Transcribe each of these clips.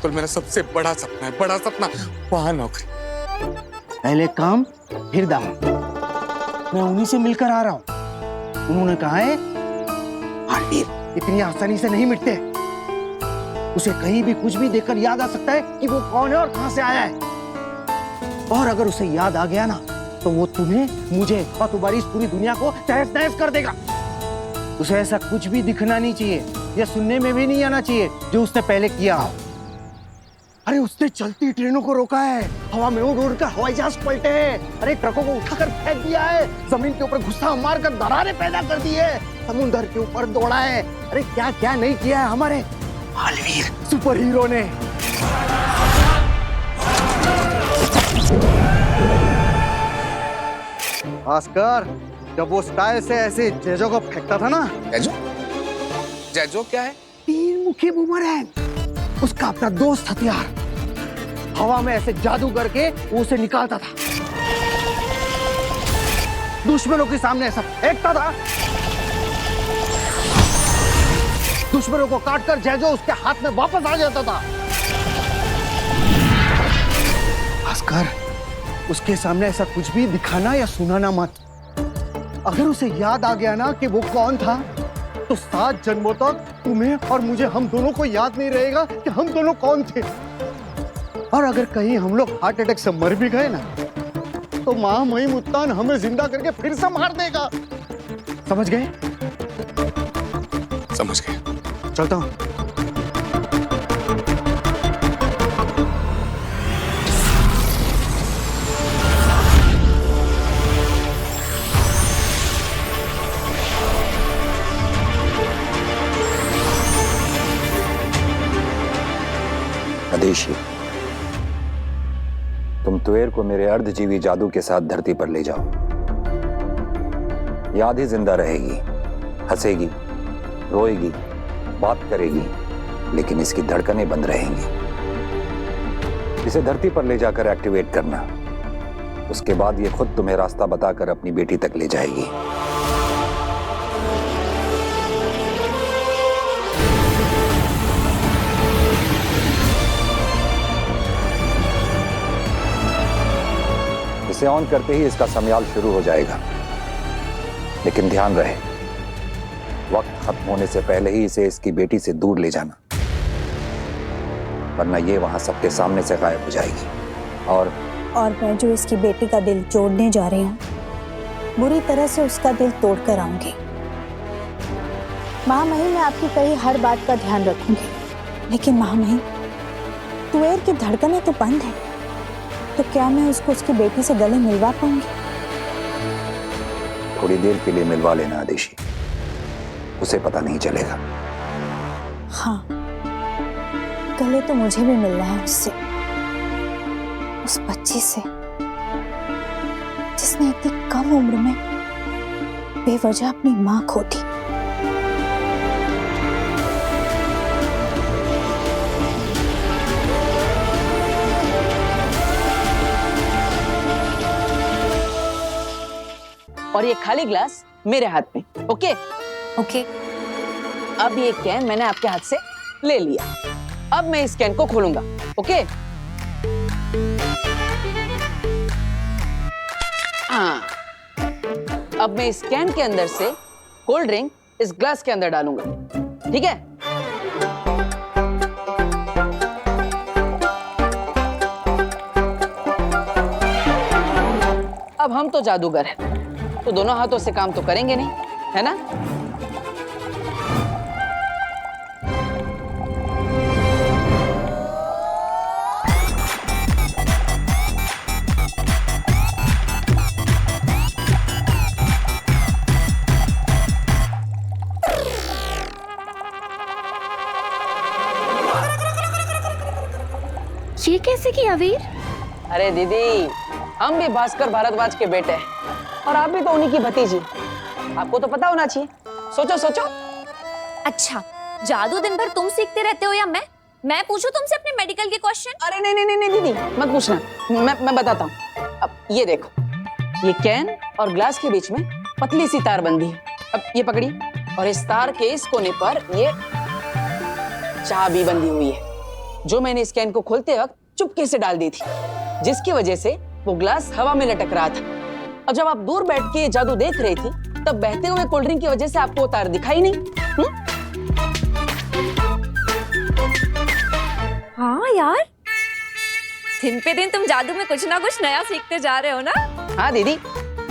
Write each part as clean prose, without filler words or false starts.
तो मेरा सबसे बड़ा सपना है, बड़ा सपना, वहां नौकरी। पहले काम फिर दाम। मैं उन्हीं से मिलकर आ रहा हूं। उन्होंने कहा है हार्डवीर इतनी आसानी से नहीं मिटते। उसे कहीं भी कुछ भी देखकर याद आ सकता है कि वो कौन है और कहां से आया है। और अगर उसे याद आ गया ना तो वो तुम्हें, मुझे और तुम्हारी इस पूरी दुनिया को तहस नहस कर देगा। उसे ऐसा कुछ भी दिखना नहीं चाहिए या सुनने में भी नहीं आना चाहिए जो उसने पहले किया। अरे उसने चलती ट्रेनों को रोका है, हवा में उड़ उड़ कर हवाई जहाज पलटे हैं, अरे ट्रकों को उठाकर फेंक दिया है, जमीन के ऊपर घुसा मारकर दरारें पैदा कर दी है, समुद्र के ऊपर दौड़ा है। अरे क्या क्या नहीं किया है हमारे बालवीर सुपर हीरो ने। भास्कर, जब वो स्टाइल से ऐसे जेजो को फेंकता था ना। जैजो? जैजो क्या है? तीन मुखी बूमरैंग, उसका अपना दोस्त हथियार। हवा में ऐसे जादू करके वो उसे निकालता था, दुश्मनों के सामने ऐसा फेंकता था, दुश्मनों को काटकर जैजो उसके हाथ में वापस आ जाता था। भास्कर, उसके सामने ऐसा कुछ भी दिखाना या सुनाना मत। अगर उसे याद आ गया ना कि वो कौन था तो 7 जन्मों तक तुम्हें और मुझे, हम दोनों को याद नहीं रहेगा कि हम दोनों कौन थे। और अगर कहीं हम लोग हार्ट अटैक से मर भी गए ना तो मां मई मुत्तान हमें जिंदा करके फिर से मार देगा। समझ गए? समझ गए। चलता हूं। अदेशी, तुम तुएर को मेरे अर्धजीवी जादू के साथ धरती पर ले जाओ। याद ही जिंदा रहेगी, हंसेगी, रोएगी, बात करेगी, लेकिन इसकी धड़कनें बंद रहेंगी। इसे धरती पर ले जाकर एक्टिवेट करना। उसके बाद ये खुद तुम्हें रास्ता बताकर अपनी बेटी तक ले जाएगी। इसे ऑन करते ही इसका समयाल शुरू हो जाएगा, लेकिन ध्यान रहे वक्त खत्म होने से पहले ही इसे इसकी बेटी से दूर ले जाना, वरना ये वहां सबके सामने से गायब हो जाएगी। और मैं जो इसकी बेटी का दिल जोड़ने जा रही हूँ, बुरी तरह से उसका दिल तोड़ कर आऊंगी। महामहिम, मैं आपकी कही हर बात का ध्यान रखूंगी, लेकिन महामहिम, तुएर की धड़कनें तो बंद है, तो क्या मैं उसको उसकी बेटी से गले मिलवा पाऊंगी? थोड़ी देर के लिए मिलवा लेना आदेशी, उसे पता नहीं चलेगा। हाँ, गले तो मुझे भी मिलना है उससे, उस बच्ची से जिसने इतनी कम उम्र में बेवजह अपनी मां खो दी। और ये खाली ग्लास मेरे हाथ में। ओके? ओके। अब ये कैन मैंने आपके हाथ से ले लिया। अब मैं इस कैन को खोलूंगा। ओके? हाँ, अब मैं इस कैन के अंदर से कोल्ड ड्रिंक इस ग्लास के अंदर डालूंगा। ठीक है? अब हम तो जादूगर हैं, तो दोनों हाथों से काम तो करेंगे नहीं, है ना? ये कैसे किया वीर? अरे दीदी, हम भी भास्कर भारद्वाज के बेटे हैं और आप भी तो उन्हीं की भतीजी। आपको तो पता होना चाहिए। सोचो सोचो। अच्छा, जादू दिन भर तुम सीखते रहते हो या मैं पूछूं तुमसे अपने मेडिकल के क्वेश्चन? अरे नहीं नहीं नहीं दीदी, मत पूछना, मैं बताता हूँ। अब ये देखो, ये कैन और ग्लास के बीच में पतली सी तार बंधी है। अब ये पकड़ी और इस तार के इस कोने पर ये चाबी बंधी हुई है। जो मैंने स्कैन को खोलते वक्त चुपके से डाल दी थी, जिसकी वजह से वो ग्लास हवा में लटक रहा था। और जब आप दूर बैठ के जादू देख रही थी, तब बहते हुए कोल्ड ड्रिंक की वजह से आपको वो तार दिखाई नहीं। हाँ यार, दिन पे दिन तुम जादू में कुछ ना कुछ नया सीखते जा रहे हो ना। हाँ दीदी,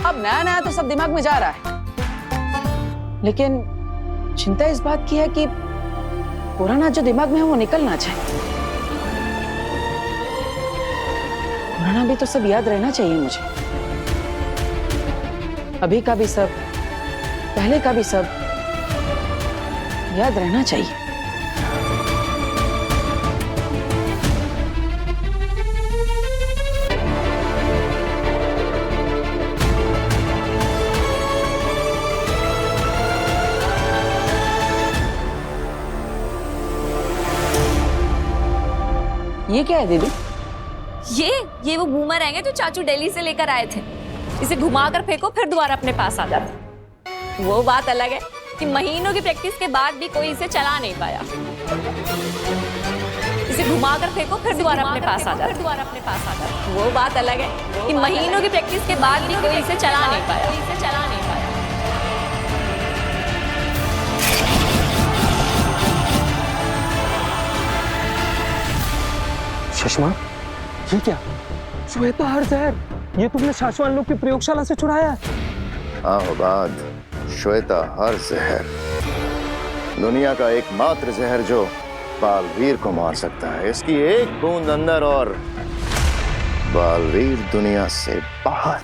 अब नया नया तो सब दिमाग में जा रहा है, लेकिन चिंता इस बात की है कि पुराना जो दिमाग में है वो निकल ना जाए। पुराना भी तो सब याद रहना चाहिए मुझे, अभी का भी सब, पहले का भी सब याद रहना चाहिए। ये क्या है दीदी? ये वो बूमरैंग है जो चाचू दिल्ली से लेकर आए थे। इसे घुमाकर फेंको फिर दोबारा अपने पास आ जाता। वो बात अलग है कि महीनों की प्रैक्टिस के बाद भी कोई इसे चला नहीं पाया। इसे घुमाकर फेंको फिर दोबारा अपने पास आ जाता। वो बात अलग है कि महीनों की प्रैक्टिस के बाद भी कोई इसे चला नहीं पाया। सुषमा, ये क्या? श्वेता हर जहर, ये तुमने शाश्वान लोग की प्रयोगशाला से चुराया है? आबाद, श्वेता हर जहर दुनिया का एकमात्र जहर जो बालवीर को मार सकता है। इसकी एक बूंद अंदर और बालवीर दुनिया से बाहर।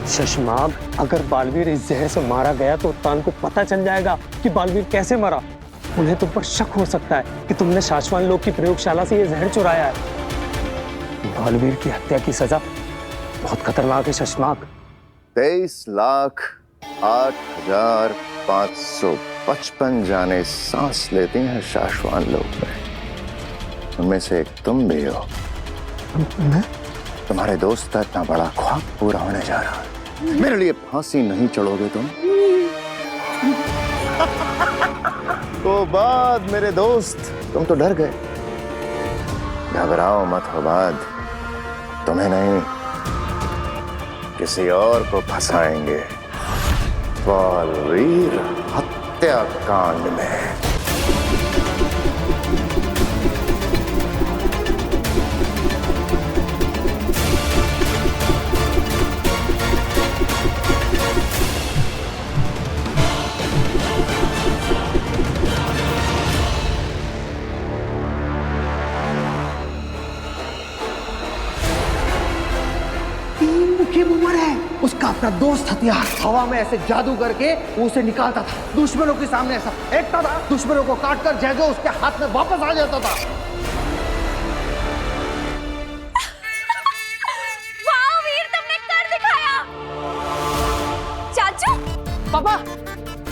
शशमाग, अगर बालवीर इस जहर से मारा गया तो उत्तान को पता चल जाएगा कि बालवीर कैसे मरा। उन्हें तुम पर शक हो सकता है कि तुमने शाश्वान लोग की प्रयोगशाला से ये जहर चुराया है। बालवीर की हत्या की सजा बहुत खतरनाक है शशमाग। 23,08,555 जाने सांस लेती हैं शाश्वान लोग में। उनमें से एक तुम भी हो। तुम्हारे दोस्त का इतना बड़ा ख्वाब पूरा होने जा रहा है। मेरे लिए फांसी नहीं चढ़ोगे तुम? तो बाद मेरे दोस्त, तुम तो डर गए। घबराओ मत होबाद, तुम्हें नहीं किसी और को फंसाएंगे बालवीर हत्याकांड में। बूमर है, उसका अपना दोस्त हथियार हवा में ऐसे जादू करके वो उसे निकालता था, दुश्मनों के सामने ऐसा फेंकता था, दुश्मनों को काटकर जैसे उसके हाथ में वापस आ जाता था। वाह वीर, तुमने कर दिखाया। चाचू, पापा,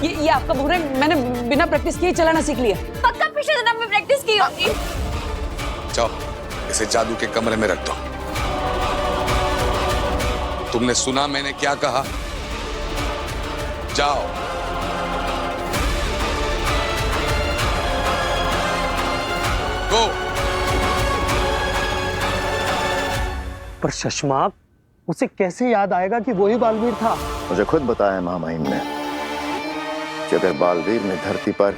ये आपका बूमरैंग मैंने बिना प्रैक्टिस किए चलाना सीख लिया। पक्का पिछले जन्म में प्रैक्टिस की होगी। जाओ, इसे जादू के कमरे में रख दो। तुमने सुना मैंने क्या कहा? जाओ। गो। पर शशमाक, उसे कैसे याद आएगा कि वही बालवीर था? मुझे खुद बताया माँ महिम ने कि अगर बालवीर ने धरती पर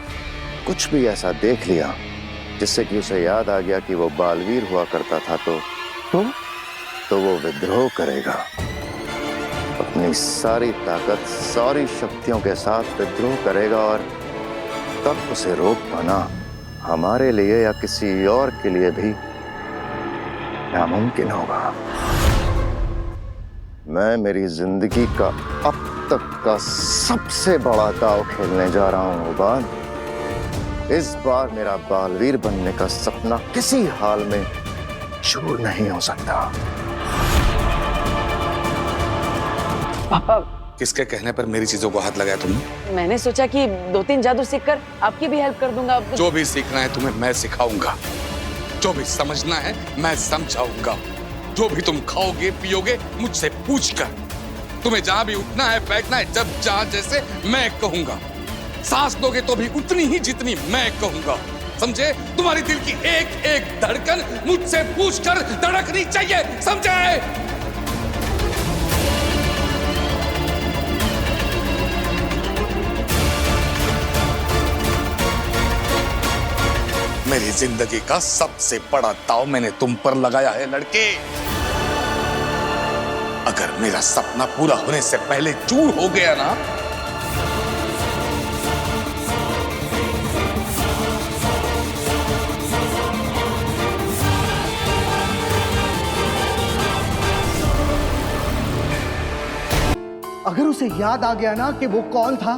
कुछ भी ऐसा देख लिया जिससे कि उसे याद आ गया कि वो बालवीर हुआ करता था, तो वो विद्रोह करेगा। अपनी सारी ताकत, सारी शक्तियों के साथ विद्रोह करेगा और तब उसे रोक पाना हमारे लिए या किसी और के लिए भी नामुमकिन होगा। मैं मेरी जिंदगी का अब तक का सबसे बड़ा दांव खेलने जा रहा हूं उबाद। इस बार मेरा बालवीर बनने का सपना किसी हाल में चूर नहीं हो सकता। पापा, किसके कहने पर मेरी चीजों को हाथ लगाया तुमने? मैंने सोचा कि 2-3 जादू सीखकर आपकी भी हेल्प कर दूंगा। जो भी सीखना है तुम्हें मैं सिखाऊंगा, जो भी समझना है मैं समझाऊंगा। जो भी तुम खाओगे पियोगे मुझसे पूछकर। तुम्हें जहां भी उठना है बैठना है, जब जहां जैसे मैं कहूंगा। सांस लोगे तो भी उतनी ही जितनी मैं कहूंगा। समझे? तुम्हारी दिल की एक एक धड़कन मुझसे पूछकर धड़कनी चाहिए, समझे? मेरी जिंदगी का सबसे बड़ा दाव मैंने तुम पर लगाया है लड़के। अगर मेरा सपना पूरा होने से पहले चूर हो गया ना, अगर उसे याद आ गया ना कि वो कौन था,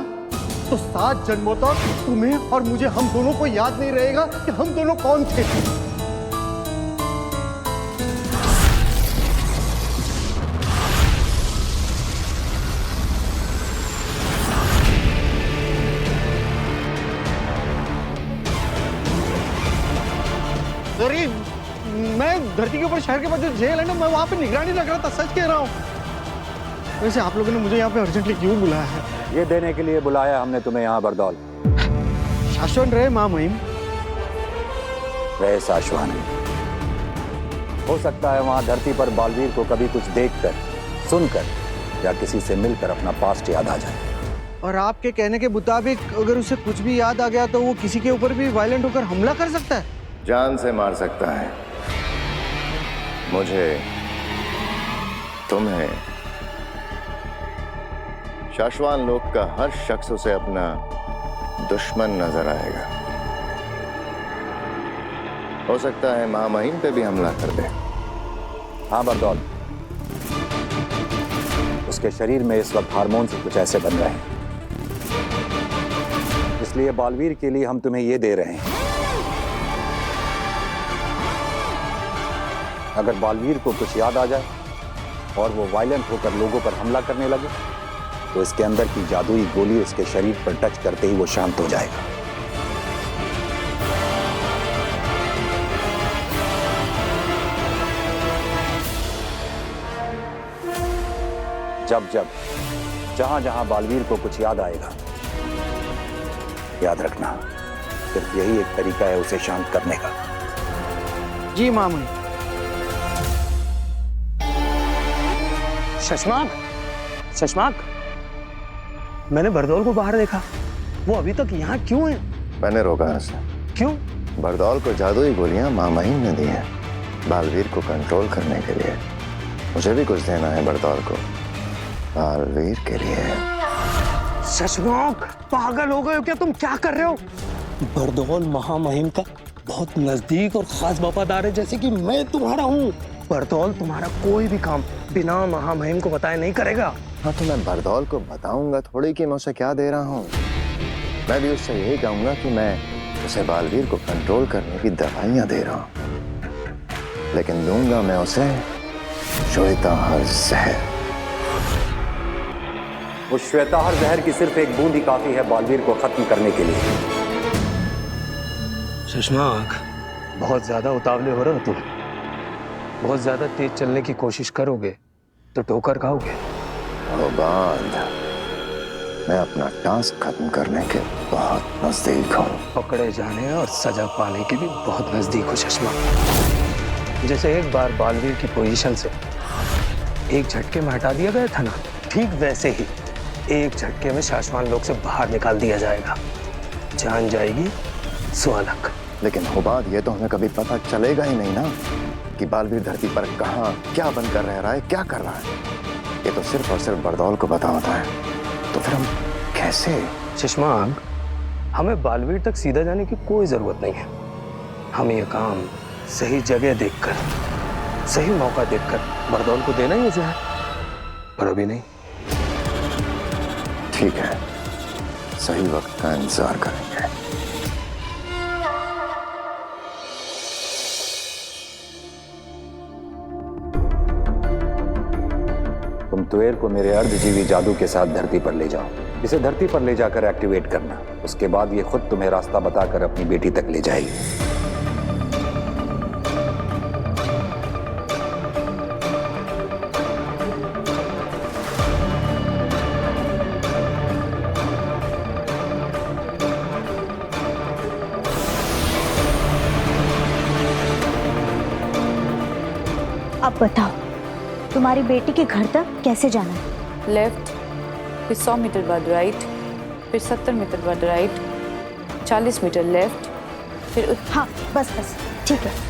तो 7 जन्मों तक तुम्हें और मुझे, हम दोनों को याद नहीं रहेगा कि हम दोनों कौन थे। अरे मैं धरती के ऊपर शहर के पास जो जेल है ना, मैं वहां पे निगरानी रख रहा था, सच कह रहा हूँ। वैसे आप लोगों ने मुझे यहाँ पे अर्जेंटली क्यों बुलाया है? ये देने के लिए बुलाया हमने तुम्हें यहाँ बरदौल। शाश्वन रहे महामहिम। रहे शाश्वन। हो सकता है वहां धरती पर बालवीर को कभी कुछ देखकर, सुनकर या किसी से मिलकर अपना पास्ट याद आ जाए। और आपके कहने के मुताबिक अगर उसे कुछ भी याद आ गया तो वो किसी के ऊपर भी वायलेंट होकर हमला कर सकता है? जान से मार सकता है। मुझे, तुम्हें, शाश्वान लोक का हर शख्स उसे अपना दुश्मन नजर आएगा। हो सकता है महामहिम पे भी हमला कर दे। हाँ बरदौल, उसके शरीर में इस वक्त हार्मोन से कुछ ऐसे बन रहे हैं, इसलिए बालवीर के लिए हम तुम्हें ये दे रहे हैं। अगर बालवीर को कुछ याद आ जाए और वो वायलेंट होकर लोगों पर हमला करने लगे, तो इसके अंदर की जादुई गोली उसके शरीर पर टच करते ही वो शांत हो जाएगा। जब जब, जहां जहां बालवीर को कुछ याद आएगा, याद रखना सिर्फ यही एक तरीका है उसे शांत करने का। जी मामू। शशमाक, शशमाक, मैंने बरदौल को बाहर देखा। वो अभी तक यहाँ क्यों है? मैंने रोका उसे। क्यों? बरदौल को जादुई गोलियां महामहिम ने दी हैं बालवीर को कंट्रोल करने के लिए। मुझे भी कुछ देना है बरदौल को, बालवीर के लिए। शशमाक, पागल हो गए हो क्या तुम? क्या कर रहे हो? बरदौल महामहिम का बहुत नजदीक और खास वफादार है, जैसे कि मैं तुम्हारा हूँ। बरदौल तुम्हारा कोई भी काम बिना महामहिम को बताए नहीं करेगा। हाँ तो मैं बरदौल को बताऊंगा थोड़ी कि मैं उसे क्या दे रहा हूँ। मैं भी उससे यही कहूंगा कि मैं उसे बालवीर को कंट्रोल करने की दवाइयां दे रहा हूँ, लेकिन दूंगा मैं उसे श्वेताहार जहर। उस श्वेताहार जहर की सिर्फ एक बूंद ही काफी है बालवीर को खत्म करने के लिए। शशमाक, बहुत ज्यादा उतावले हो रहे हो तुम। बहुत ज्यादा तेज चलने की कोशिश करोगे तो ठोकर खाओगे। बांध, मैं अपना टास्क खत्म करने के बहुत नजदीक हूँ। पकड़े जाने और सजा पाने के भी बहुत नजदीक हो चश्मा। जैसे एक बार बालवीर की पोजीशन से एक झटके में हटा दिया गया था ना, ठीक वैसे ही एक झटके में शाश्वान लोक से बाहर निकाल दिया जाएगा। जान जाएगी सुअलक। लेकिन हुबाद, ये तो हमें कभी पता चलेगा ही नहीं ना कि बालवीर धरती पर कहाँ क्या बनकर रह रहा है, क्या कर रहा है। ये तो सिर्फ और सिर्फ बरदौल को पता होता है। तो फिर हम कैसे? शशमाक, हमें बालवीर तक सीधा जाने की कोई जरूरत नहीं है। हमें यह काम सही जगह देखकर, सही मौका देखकर बरदौल को देना ही है, पर अभी नहीं। ठीक है, सही वक्त का इंतजार करेंगे। तुम तुएर को मेरे अर्धजीवी जादू के साथ धरती पर ले जाओ। इसे धरती पर ले जाकर एक्टिवेट करना। उसके बाद ये खुद तुम्हें रास्ता बताकर अपनी बेटी तक ले जाएगी। अब बताओ, तुम्हारी बेटी के घर तक कैसे जाना है? लेफ्ट, फिर 100 मीटर बाद राइट, फिर 70 मीटर बाद राइट, 40 मीटर लेफ्ट, फिर हाँ बस बस, ठीक है।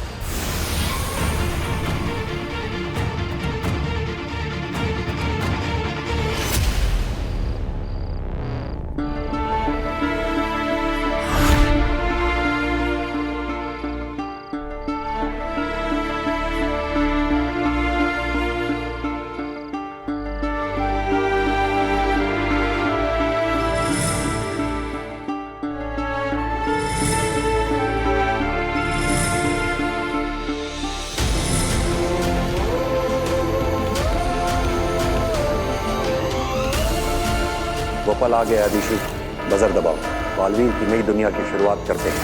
वो पल आ गया दिशु, बजर दबाओ, बालवीर की नई दुनिया की शुरुआत करते हैं।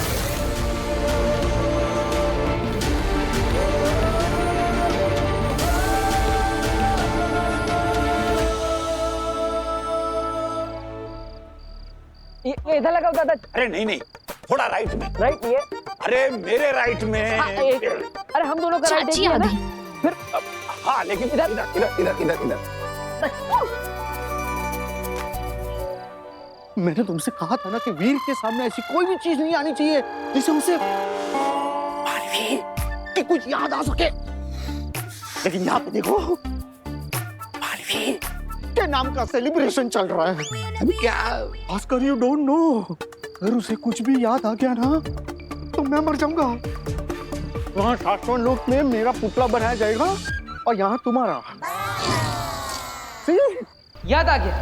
ये इधर लगा दादा। अरे नहीं नहीं, थोड़ा राइट में। राइट ये? अरे मेरे राइट में। अरे हम दोनों का राइट है ना? फिर हाँ लेकिन इधर इधर इधर इधर इधर इधर। मैंने तुमसे कहा था ना कि वीर के सामने ऐसी कोई भी चीज नहीं आनी चाहिए जिससे उसे बालवीर की कुछ याद आ सके। लेकिन यहाँ पे देखो, बालवीर के नाम का सेलिब्रेशन चल रहा है। अभी क्या भास्कर, यू डोंट नो, अगर उसे कुछ भी याद आ गया ना तो मैं मर जाऊंगा। वहाँ शाश्वत लोक में मेरा पुतला बनाया जाएगा और यहाँ तुम्हारा। याद आ गया।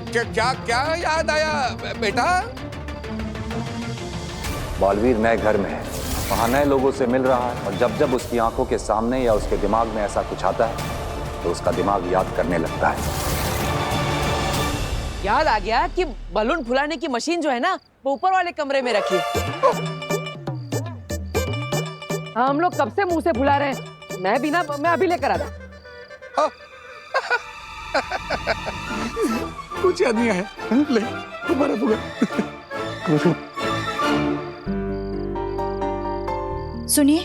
क्या क्या याद आया बेटा? बालवीर नए घर में है, वहां नए लोगों से मिल रहा है, और जब जब उसकी आंखों के सामने या उसके दिमाग में ऐसा कुछ आता है तो उसका दिमाग याद करने लगता है। याद आ गया कि बलून फुलाने की मशीन जो है ना, वो ऊपर वाले कमरे में रखी। हम लोग कब से मुंह से फुला रहे हैं। मैं अभी लेकर आता। कुछ याद नहीं आया? ले तुम्हारा बुआ। सुनिए,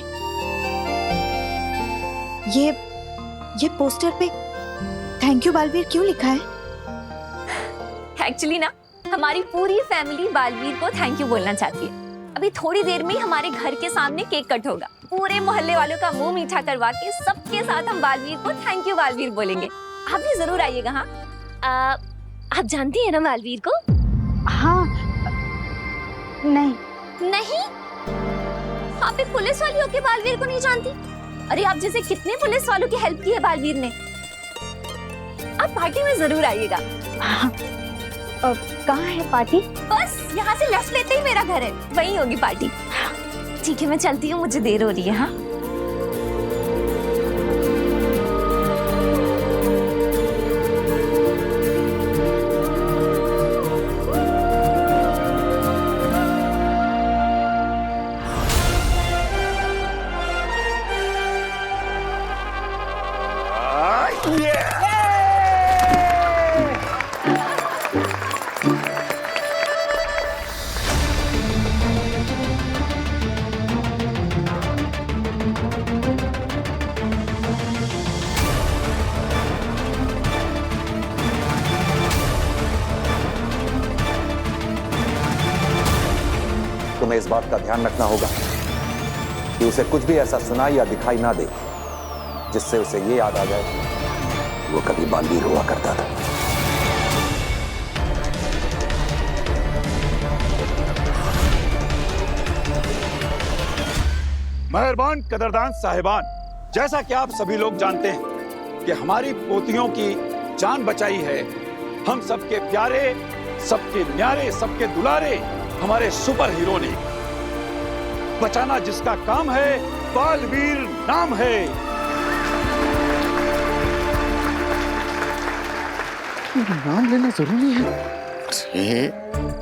ये पोस्टर पे थैंक यू बालवीर क्यों लिखा है? एक्चुअली ना, हमारी पूरी फैमिली बालवीर को थैंक यू बोलना चाहती है। अभी थोड़ी देर में ही हमारे घर के सामने केक कट होगा। पूरे मोहल्ले वालों का मुंह मीठा करवा के सबके साथ हम बालवीर को थैंक यू बालवीर बोलेंगे। आप भी जरूर आइएगा। हाँ, आप जानती हैं ना बालवीर को? हाँ। नहीं। नहीं? आप एक पुलिस वाली होके बालवीर को नहीं जानती? अरे आप जैसे कितने पुलिस वालों की हेल्प की है बालवीर ने। आप पार्टी में जरूर आइएगा। हाँ। कहाँ है पार्टी? बस यहाँ से लेफ्ट लेते ही मेरा घर है, वहीं होगी पार्टी। ठीक है, मैं चलती हूँ, मुझे देर हो रही है। हाँ, तुम्हें इस बात का ध्यान रखना होगा कि उसे कुछ भी ऐसा सुनाई या दिखाई ना दे जिससे उसे ये याद आ जाए वो कभी बालवीर हुआ करता था। मेहरबान कदरदान साहिबान, जैसा कि आप सभी लोग जानते हैं कि हमारी पोतियों की जान बचाई है हम सबके प्यारे, सबके न्यारे, सबके दुलारे हमारे सुपर हीरो ने। बचाना जिसका काम है, बालवीर नाम है। नाम लेना जरूरी है। अरे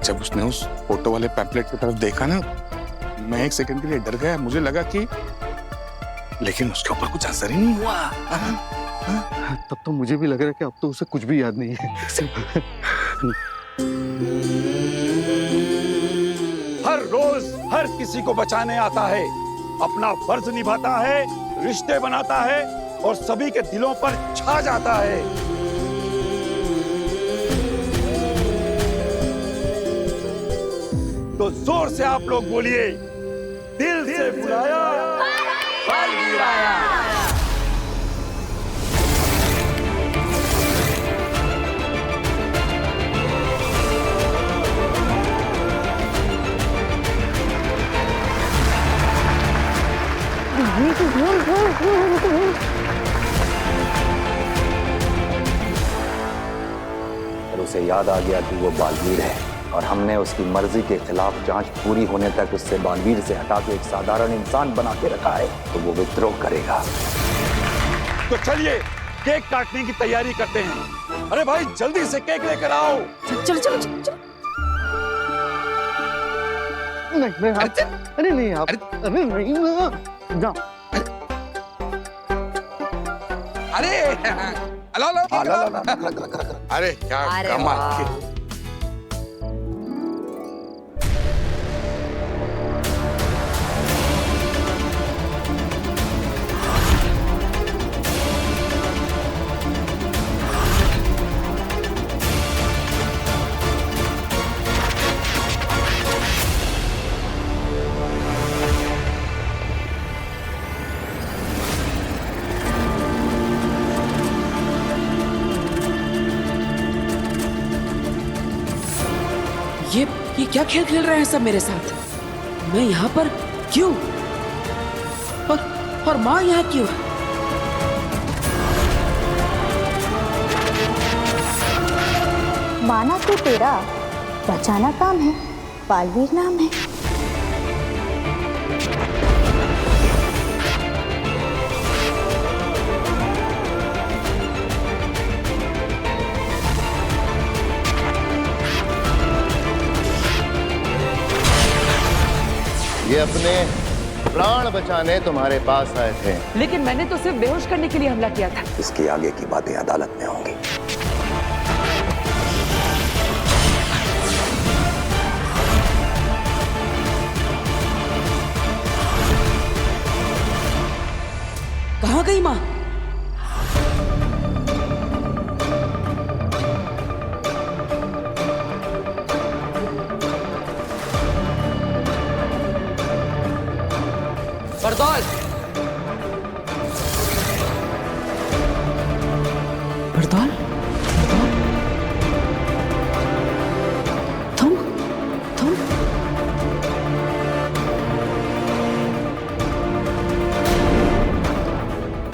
जब उसने उस फोटो वाले पैम्पलेट की तरफ देखा ना, मैं एक सेकंड के लिए डर गया। मुझे लगा कि, लेकिन उसके ऊपर कुछ असर ही नहीं हुआ। तब तो मुझे भी लग रहा है कि अब तो उसे कुछ भी याद नहीं है। हर रोज हर किसी को बचाने आता है, अपना फर्ज निभाता है, रिश्ते बनाता है और सभी के दिलों पर छा जाता है। तो जोर से आप लोग बोलिए, दिल से बुलाया, बालवीर आया। पर उसे याद आ गया कि वो बालवीर है और हमने उसकी मर्जी के खिलाफ जांच पूरी होने तक उससे बालवीर से हटा के एक साधारण इंसान बना के रखा है, तो वो विद्रोह करेगा। तो चलिए केक काटने की तैयारी करते हैं। अरे भाई जल्दी से केक लेकर आओ। चलो चलो चलो। नहीं अरे नहीं आप, अरे नहीं जाओ। अरे लो अरे क्या कमाल की। ये क्या खेल खेल रहे हैं सब मेरे साथ? मैं यहाँ पर क्यों? और माँ यहाँ क्यों? माना तो तेरा बचाना काम है, बालवीर नाम है। ये अपने प्राण बचाने तुम्हारे पास आए थे। लेकिन मैंने तो सिर्फ बेहोश करने के लिए हमला किया था। इसके आगे की बातें अदालत में होंगी। कहाँ गई माँ? बरदौल, बरदौल, तुम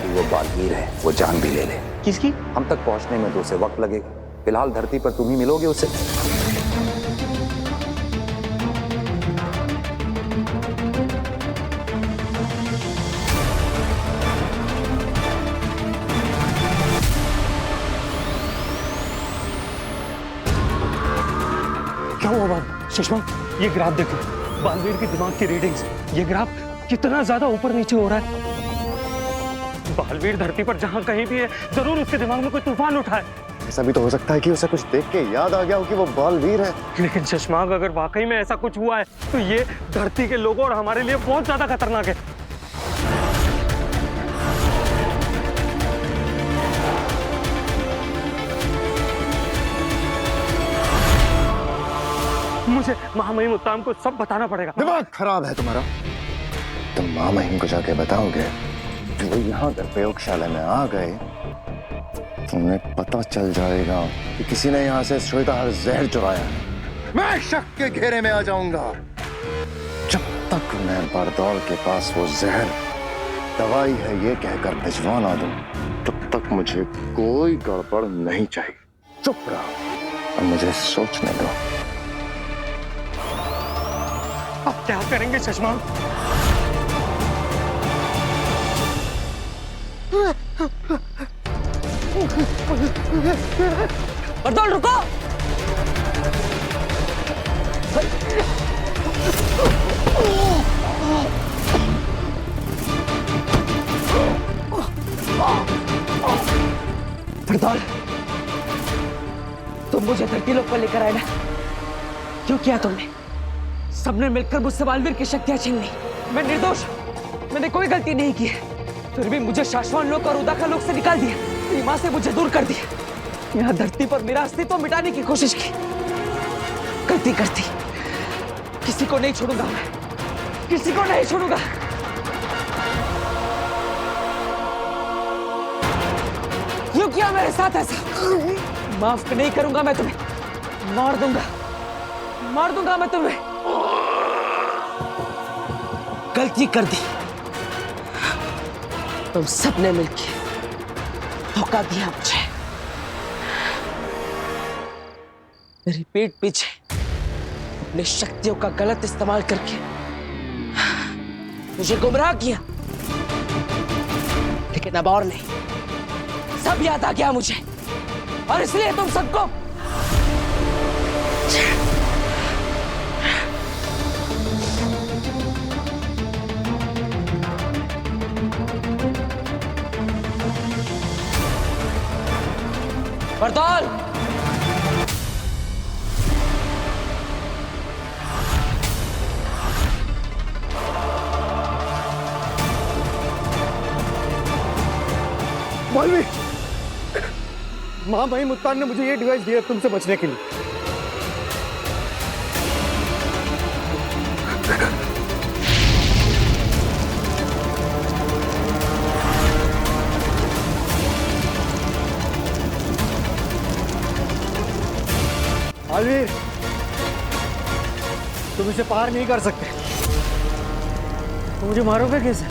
वो बालवीर है, वो जान भी ले ले। किसकी? हम तक पहुंचने में तो उसे वक्त लगेगा। फिलहाल धरती पर तुम ही मिलोगे उसे। क्या हुआ बाबू? सुषमा, ये ग्राफ देखो, बालवीर की दिमाग की रीडिंग्स। ये ग्राफ कितना ज्यादा ऊपर नीचे हो रहा है। बालवीर धरती पर जहां कहीं भी है, जरूर उसके दिमाग में कोई तूफान उठा है। ऐसा भी तो हो सकता है कि उसे कुछ देख के याद आ गया हो कि वो बालवीर है। लेकिन शशमांक, अगर वाकई में ऐसा कुछ हुआ है तो ये धरती के लोगों और हमारे लिए बहुत ज्यादा खतरनाक है। मुझे महामहिम उत्तम को सब बताना पड़ेगा। दिमाग खराब है तुम्हारा। तुम महामहिम को जाके बताओगे कि वो यहाँ पर प्रयोगशाला में आ गए, तुम्हें पता चल जाएगा कि किसी ने यहाँ से श्वेताहार जहर चुराया है। मैं शक के घेरे में आ जाऊंगा। जब तक मैं बरदौल के पास वो जहर दवाई है ये कहकर भिजवा ना दूं, तब तक मुझे कोई गड़बड़ नहीं चाहिए। चुप रहो और मुझे सोचने दो। अब क्या करेंगे शशमांक? बरदौल रुको! बरदौल, तुम मुझे धरती लोक पर लेकर आए ना? क्यों किया तुमने? सबने मिलकर मुझसे बालवीर की शक्तियां छीन ली। मैं निर्दोष, मैंने कोई गलती नहीं की है। फिर भी मुझे शाश्वान लोक और उदाका लोक से निकाल दिया, मेरी माँ से मुझे दूर कर दिया। यहाँ धरती पर मेरा अस्तित्व मिटाने की कोशिश की। गलती करती, किसी को नहीं छोड़ूंगा मैं, किसी को नहीं छोड़ूंगा। क्यों किया मेरे साथ ऐसा? माफ नहीं करूंगा मैं तुम्हें, मार दूंगा मैं तुम्हें। गलती कर दी, तुम सबने मिलके धोखा दिया मुझे। मेरी पीठ पीछे अपनी शक्तियों का गलत इस्तेमाल करके मुझे गुमराह किया। लेकिन अब और नहीं, सब याद आ गया मुझे, और इसलिए तुम सबको बरदौल, मौलवी, महामहिम मुत्तान ने मुझे ये डिवाइस दिया तुमसे बचने के लिए। बालवीर, तुम इसे पार नहीं कर सकते। तुम मुझे मारोगे कैसे?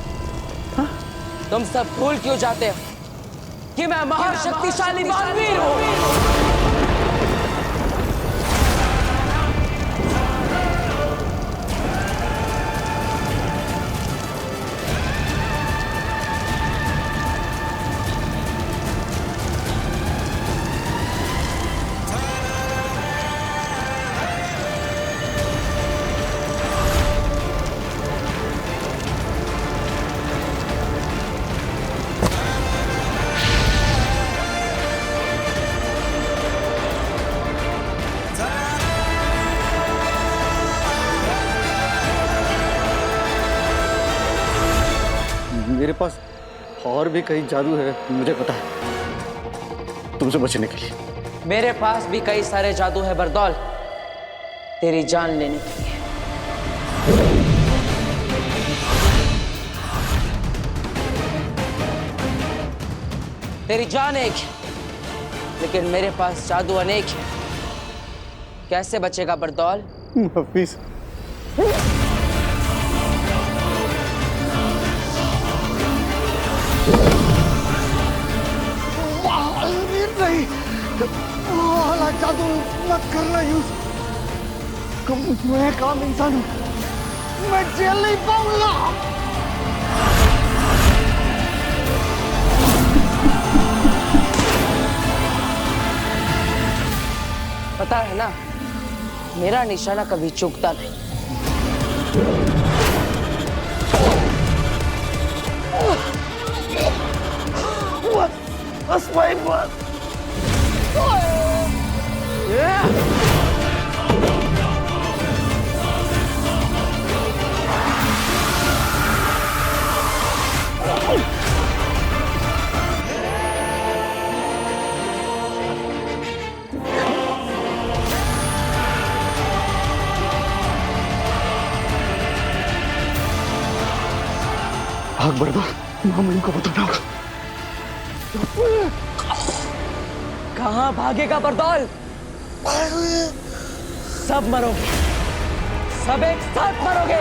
तुम सब भूल क्यों जाते हो कि मैं महाशक्तिशाली बालवीर हूं? मेरे पास और भी कई जादू है, मुझे पता है, तुमसे बचने के लिए। मेरे पास भी कई सारे जादू है बरदौल, तेरी जान लेने के लिए। तेरी जान एक है, लेकिन मेरे पास जादू अनेक है। कैसे बचेगा बरदौल? हफीज, नहीं, वाला जादू मत करना यूज। मैं काम इंसान हूं, मैं जेल नहीं पाऊंगा। पता है ना, मेरा निशाना कभी चूकता नहीं। That's my butt. Yeah. भाग बरदौल, महामहिम को बताना होगा। कहां भागेगा बरदौल? सब मरोगे, सब एक साथ मरोगे।